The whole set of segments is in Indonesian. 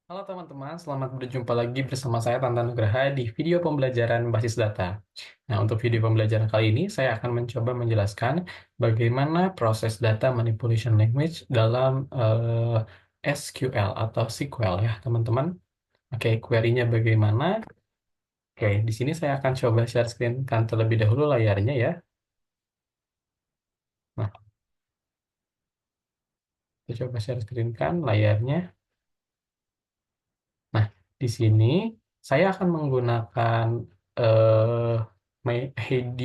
Halo teman-teman, selamat berjumpa lagi bersama saya Tantan Nugraha di video pembelajaran basis data. Nah, untuk video pembelajaran kali ini, saya akan mencoba menjelaskan bagaimana proses data manipulation language dalam SQL atau SQL ya, teman-teman. Oke, query-nya bagaimana? Oke, di sini saya akan coba share screen kan terlebih dahulu layarnya ya. Nah, kita coba share screen kan layarnya. Nah, di sini saya akan menggunakan eh ID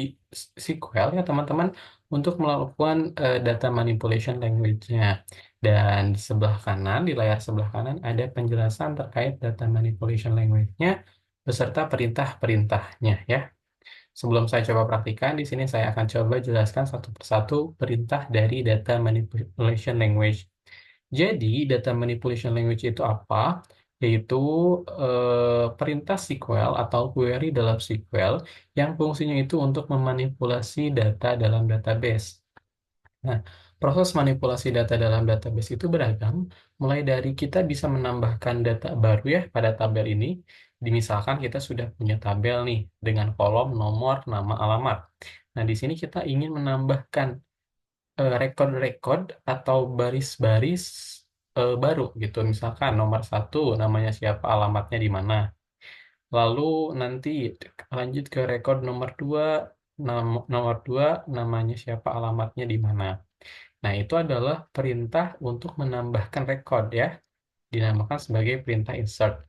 SQL ya teman-teman untuk melakukan data manipulation language-nya. Dan di sebelah kanan, di layar sebelah kanan ada penjelasan terkait data manipulation language-nya beserta perintah-perintahnya ya. Sebelum saya coba praktikan, di sini saya akan coba jelaskan satu persatu perintah dari data manipulation language. Jadi, data manipulation language itu apa? Yaitu perintah SQL atau query dalam SQL yang fungsinya itu untuk memanipulasi data dalam database. Nah, proses manipulasi data dalam database itu beragam, mulai dari kita bisa menambahkan data baru ya pada tabel ini. Misalkan kita sudah punya tabel nih dengan kolom nomor, nama, alamat. Nah, di sini kita ingin menambahkan record-record atau baris-baris baru gitu. Misalkan nomor satu namanya siapa, alamatnya di mana. Lalu nanti lanjut ke record nomor dua, nomor dua namanya siapa, alamatnya di mana. Nah, itu adalah perintah untuk menambahkan record ya, dinamakan sebagai perintah insert.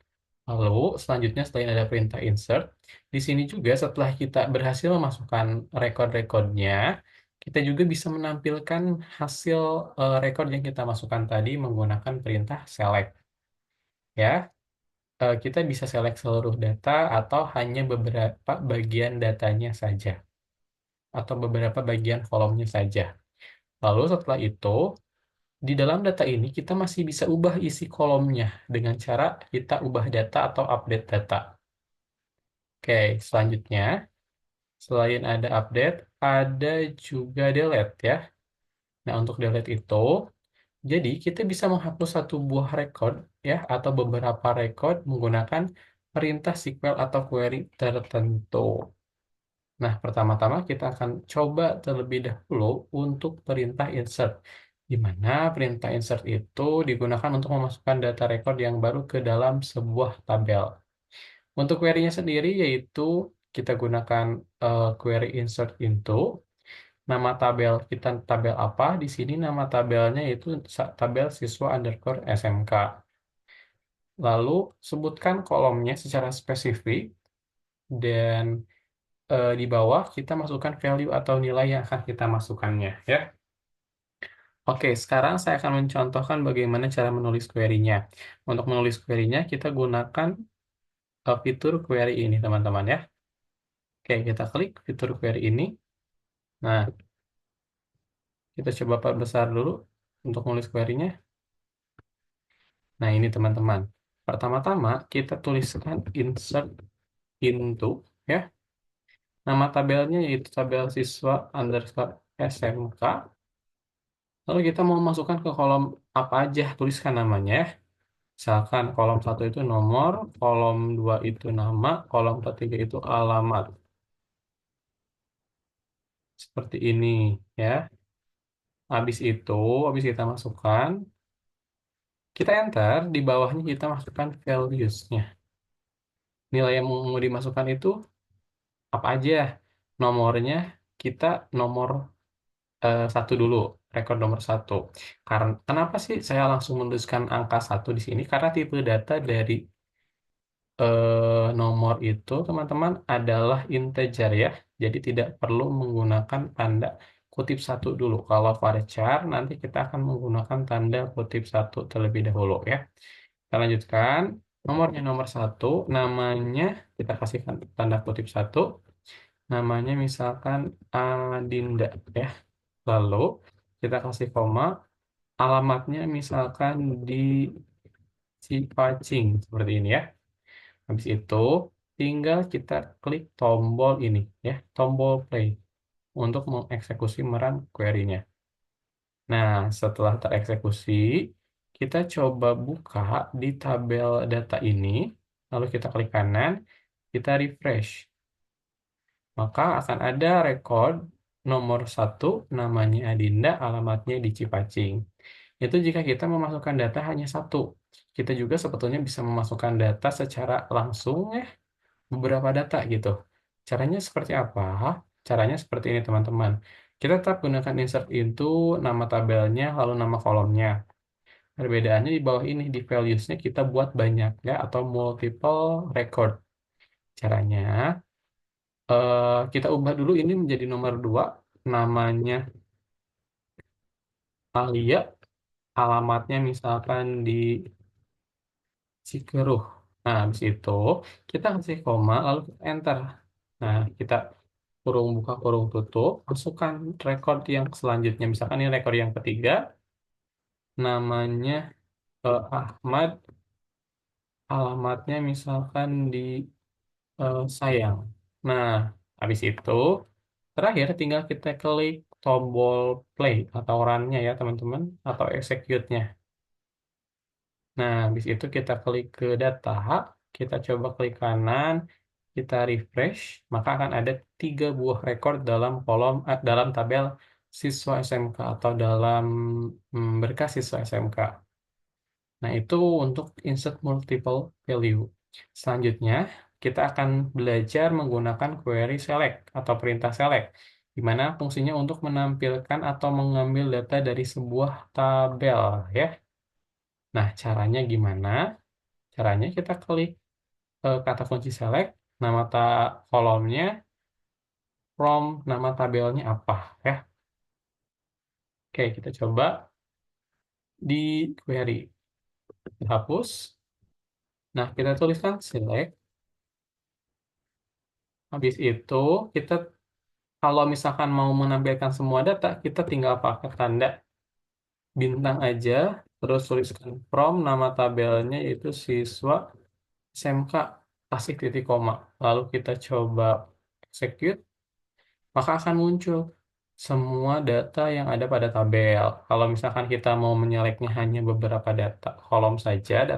Lalu, selanjutnya selain ada perintah insert, di sini juga setelah kita berhasil memasukkan record-recordnya, kita juga bisa menampilkan hasil record yang kita masukkan tadi menggunakan perintah select. Ya, kita bisa select seluruh data atau hanya beberapa bagian datanya saja, atau beberapa bagian kolomnya saja. Lalu setelah itu, di dalam data ini kita masih bisa ubah isi kolomnya dengan cara kita ubah data atau update data. Oke, selanjutnya selain ada update, ada juga delete ya. Nah, untuk delete itu, jadi kita bisa menghapus satu buah record ya atau beberapa record menggunakan perintah SQL atau query tertentu. Nah, pertama-tama kita akan coba terlebih dahulu untuk perintah insert, di mana perintah insert itu digunakan untuk memasukkan data record yang baru ke dalam sebuah tabel. Untuk query-nya sendiri yaitu kita gunakan query insert into, nama tabel kita tabel apa, di sini nama tabelnya itu tabel siswa underscore SMK. Lalu sebutkan kolomnya secara spesifik dan di bawah kita masukkan value atau nilai yang akan kita masukkannya ya. Oke, sekarang saya akan mencontohkan bagaimana cara menulis query-nya. Untuk menulis query-nya kita gunakan fitur query ini teman-teman ya. Oke, kita klik fitur query ini. Nah, kita coba perbesar dulu untuk menulis query-nya. Nah, ini teman-teman. Pertama-tama kita tuliskan insert into ya. Nama tabelnya yaitu tabel siswa underscore SMK. Lalu kita mau masukkan ke kolom apa aja, tuliskan namanya ya. Misalkan kolom satu itu nomor, kolom 2 itu nama, kolom ketiga itu alamat. Seperti ini ya. Habis kita masukkan, kita enter, di bawahnya kita masukkan values-nya. Nilai yang mau dimasukkan itu apa aja? Nomornya kita nomor satu dulu, rekor nomor satu. Karena kenapa sih saya langsung menuliskan angka satu di sini? Karena tipe data dari nomor itu teman-teman adalah integer ya. Jadi tidak perlu menggunakan tanda kutip satu dulu. Kalau varchar nanti kita akan menggunakan tanda kutip satu terlebih dahulu ya. Kita lanjutkan. Nomornya nomor satu, namanya kita kasihkan tanda kutip satu. Namanya misalkan Adinda ya. Lalu kita kasih koma, alamatnya misalkan di Cipacing seperti ini ya. Habis itu tinggal kita klik tombol ini ya, tombol play untuk mengeksekusi merun query-nya. Nah, setelah tereksekusi, kita coba buka di tabel data ini, lalu kita klik kanan, kita refresh. Maka akan ada record nomor 1, namanya Adinda, alamatnya di Cipacing. Itu jika kita memasukkan data hanya satu. Kita juga sebetulnya bisa memasukkan data secara langsung ya, beberapa data gitu. Caranya seperti apa? Caranya seperti ini teman-teman. Kita tetap gunakan insert into, nama tabelnya, lalu nama kolomnya. Perbedaannya di bawah ini, di values-nya kita buat banyak ya, atau multiple record. Caranya, kita ubah dulu ini menjadi nomor 2, namanya Alia, alamatnya misalkan di Cikeruh. Nah, habis itu kita kasih koma, lalu kita enter. Nah, kita kurung buka, kurung tutup, masukkan record yang selanjutnya. Misalkan ini record yang ketiga, namanya Ahmad, alamatnya misalkan di Sayang. Nah, habis itu, terakhir tinggal kita klik tombol play atau run-nya ya teman-teman, atau execute-nya. Nah, habis itu kita klik ke data, kita coba klik kanan, kita refresh, maka akan ada 3 buah record dalam kolom dalam tabel siswa SMK atau dalam berkas siswa SMK. Nah, itu untuk insert multiple value. Selanjutnya, kita akan belajar menggunakan query select atau perintah select, di mana fungsinya untuk menampilkan atau mengambil data dari sebuah tabel, ya. Nah, caranya gimana? Caranya kita klik kata kunci select, nama kolomnya, from, nama tabelnya apa, ya. Oke, kita coba di query. Hapus. Nah, kita tuliskan select. Habis itu, kita kalau misalkan mau menampilkan semua data, kita tinggal pakai tanda bintang aja, terus tuliskan from, nama tabelnya yaitu siswa SMK, kasih titik koma. Lalu kita coba execute, maka akan muncul semua data yang ada pada tabel. Kalau misalkan kita mau menyelektnya hanya beberapa data kolom saja,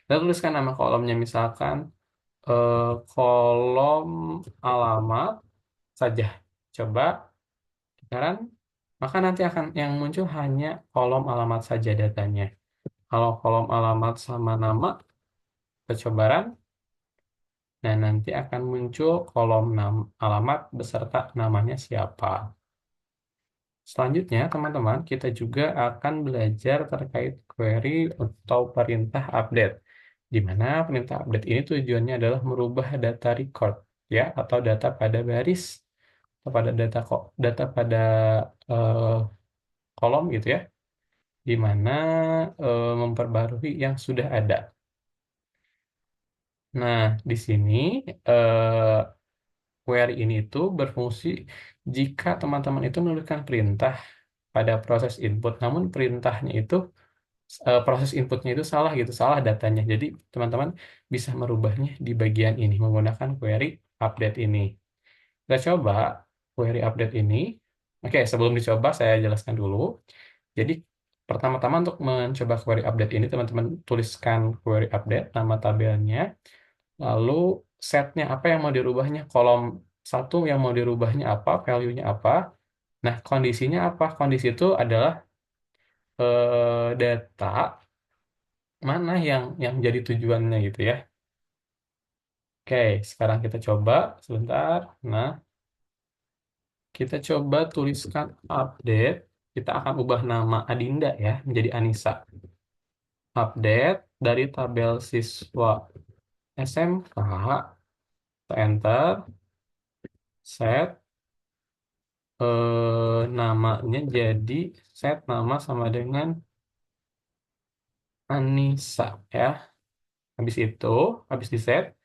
kita tuliskan nama kolomnya misalkan kolom alamat saja. Coba sekarang, maka nanti akan yang muncul hanya kolom alamat saja datanya. Kalau kolom alamat sama nama, kita coba run. Nah, nanti akan muncul kolom alamat beserta namanya siapa. Selanjutnya, teman-teman, kita juga akan belajar terkait query atau perintah update. Di mana perintah update ini tujuannya adalah merubah data record, ya, atau data pada baris, atau pada data pada eh, kolom gitu ya, di mana memperbarui yang sudah ada. Nah, di sini eh, query ini itu berfungsi jika teman-teman itu menuliskan perintah pada proses input, namun perintahnya itu proses inputnya itu salah gitu, salah datanya. Jadi teman-teman bisa merubahnya di bagian ini menggunakan query update ini. Kita coba query update ini. Oke, sebelum dicoba saya jelaskan dulu. Jadi pertama-tama untuk mencoba query update ini, teman-teman tuliskan query update, nama tabelnya, lalu setnya apa yang mau dirubahnya, kolom 1 yang mau dirubahnya apa, value-nya apa. Nah, kondisinya apa? Kondisi itu adalah data mana yang jadi tujuannya gitu ya. Oke, sekarang kita coba sebentar. Nah, kita coba tuliskan update. Kita akan ubah nama Adinda ya menjadi Anissa. Update dari tabel siswa SMK, enter, set namanya jadi set nama sama dengan Anissa ya. Habis itu, habis di set,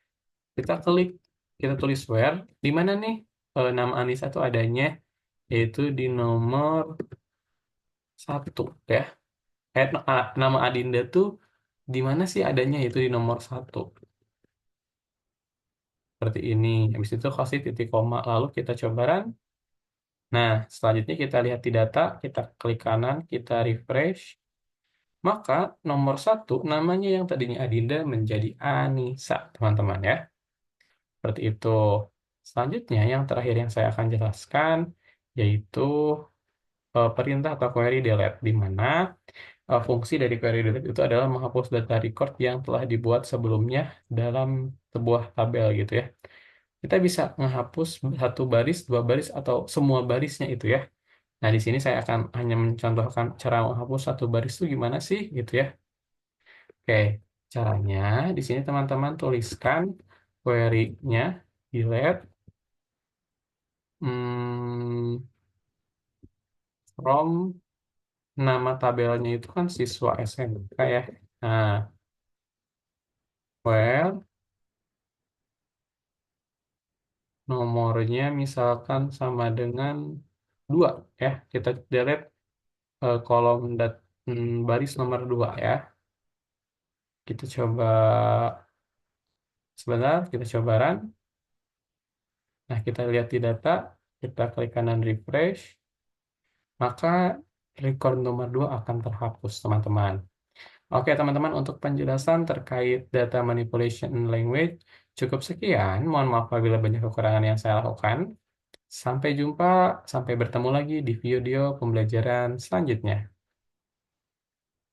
kita klik, kita tulis where, di mana nih nama Anissa itu adanya, yaitu di nomor 1 ya. Nama Adinda tuh di mana sih adanya, yaitu di nomor 1. Seperti ini. Habis itu kasih titik koma, lalu kita coba run. Nah, selanjutnya kita lihat di data, kita klik kanan, kita refresh. maka nomor satu namanya yang tadinya Adinda menjadi Anissa, teman-teman ya. Seperti itu. Selanjutnya, yang terakhir yang saya akan jelaskan, yaitu perintah atau query delete, di mana fungsi dari query delete itu adalah menghapus data record yang telah dibuat sebelumnya dalam sebuah tabel gitu ya. Kita bisa menghapus satu baris, dua baris, atau semua barisnya itu ya. Nah, di sini saya akan hanya mencontohkan cara menghapus satu baris itu gimana sih gitu ya. Oke, caranya di sini teman-teman tuliskan query-nya delete hmm, from nama tabelnya itu kan siswa SMK ya. Nah, well, nomornya misalkan sama dengan 2 ya. Kita delete kolom baris nomor 2 ya. Kita coba sebentar, kita coba run. Nah, kita lihat di data, kita klik kanan refresh, maka record nomor 2 akan terhapus, teman-teman. Oke, teman-teman, untuk penjelasan terkait data manipulation language, cukup sekian. Mohon maaf apabila banyak kekurangan yang saya lakukan. Sampai jumpa, sampai bertemu lagi di video pembelajaran selanjutnya.